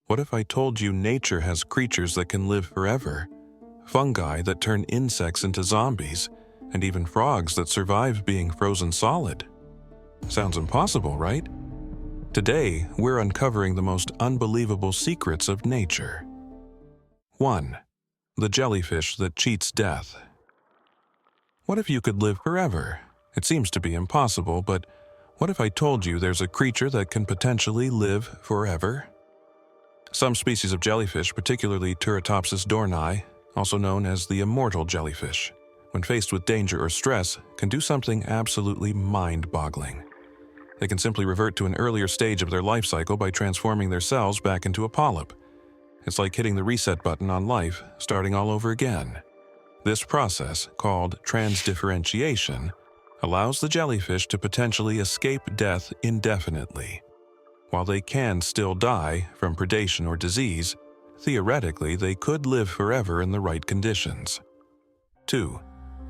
What if I told you nature has creatures that can live forever, fungi that turn insects into zombies, and even frogs that survive being frozen solid? Sounds impossible, right? Today, we're uncovering the most unbelievable secrets of nature. 1. The jellyfish that cheats death. What if you could live forever? It seems to be impossible, but what if I told you there's a creature that can potentially live forever? Some species of jellyfish, particularly Turritopsis dohrnii, also known as the immortal jellyfish, when faced with danger or stress, can do something absolutely mind-boggling. They can simply revert to an earlier stage of their life cycle by transforming their cells back into a polyp. It's like hitting the reset button on life, starting all over again. This process, called transdifferentiation, allows the jellyfish to potentially escape death indefinitely. While they can still die from predation or disease, theoretically they could live forever in the right conditions. 2.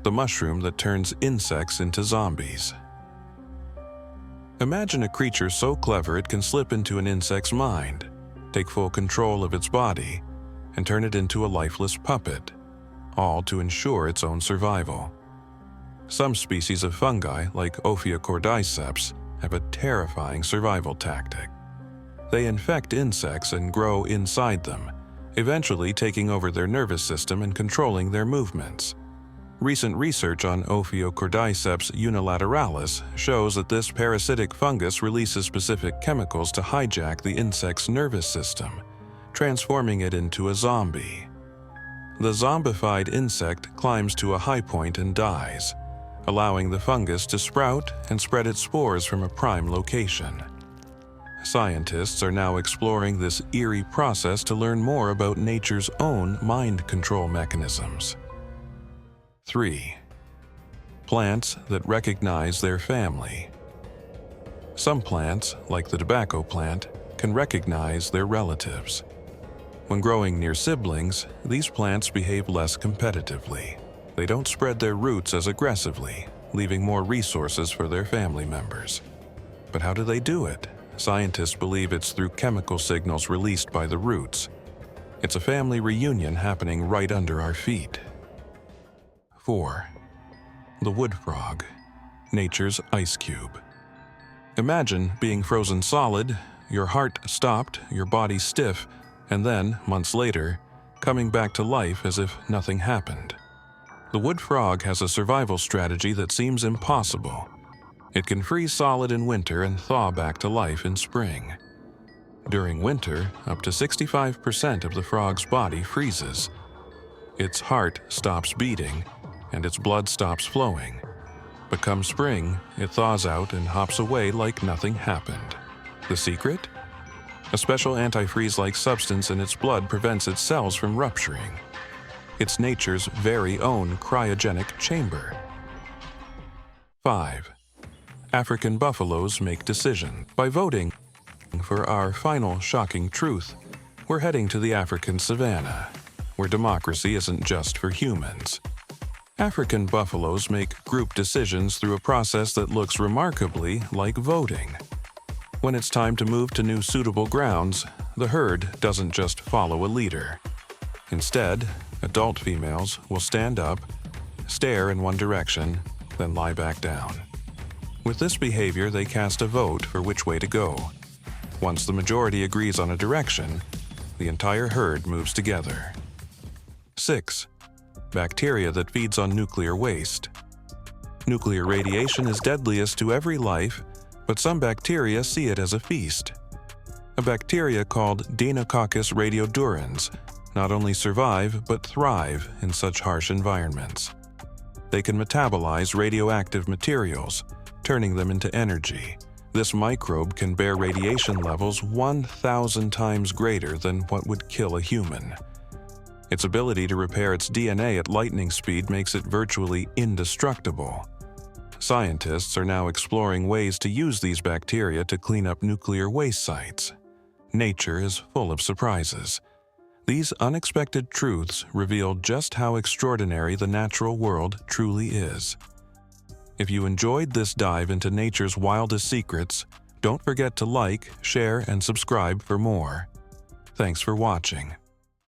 The mushroom that turns insects into zombies. Imagine a creature so clever it can slip into an insect's mind, take full control of its body, and turn it into a lifeless puppet, all to ensure its own survival. Some species of fungi, like Ophiocordyceps, have a terrifying survival tactic. They infect insects and grow inside them, eventually taking over their nervous system and controlling their movements. Recent research on Ophiocordyceps unilateralis shows that this parasitic fungus releases specific chemicals to hijack the insect's nervous system, transforming it into a zombie. The zombified insect climbs to a high point and dies, allowing the fungus to sprout and spread its spores from a prime location. Scientists are now exploring this eerie process to learn more about nature's own mind control mechanisms. 3. Plants that recognize their family. Some plants, like the tobacco plant, can recognize their relatives. When growing near siblings, these plants behave less competitively. They don't spread their roots as aggressively, leaving more resources for their family members. But how do they do it? Scientists believe it's through chemical signals released by the roots. It's a family reunion happening right under our feet. 4. The wood frog, nature's ice cube. Imagine being frozen solid, your heart stopped, your body stiff, and then, months later, coming back to life as if nothing happened. The wood frog has a survival strategy that seems impossible. It can freeze solid in winter and thaw back to life in spring. During winter, up to 65% of the frog's body freezes. Its heart stops beating, and its blood stops flowing. But come spring, it thaws out and hops away like nothing happened. The secret? A special antifreeze-like substance in its blood prevents its cells from rupturing. It's nature's very own cryogenic chamber. 5. African buffaloes make decisions. By voting for our final shocking truth, we're heading to the African savanna, where democracy isn't just for humans. African buffaloes make group decisions through a process that looks remarkably like voting. When it's time to move to new suitable grounds, the herd doesn't just follow a leader. Instead, adult females will stand up, stare in one direction, then lie back down. With this behavior, they cast a vote for which way to go. Once the majority agrees on a direction, the entire herd moves together. 6. Bacteria that feeds on nuclear waste. Nuclear radiation is deadliest to every life, but some bacteria see it as a feast. A bacteria called Deinococcus radiodurans not only survive but thrive in such harsh environments. They can metabolize radioactive materials, turning them into energy. This microbe can bear radiation levels 1,000 times greater than what would kill a human. Its ability to repair its DNA at lightning speed makes it virtually indestructible. Scientists are now exploring ways to use these bacteria to clean up nuclear waste sites. Nature is full of surprises. These unexpected truths reveal just how extraordinary the natural world truly is. If you enjoyed this dive into nature's wildest secrets, don't forget to like, share, and subscribe for more. Thanks for watching.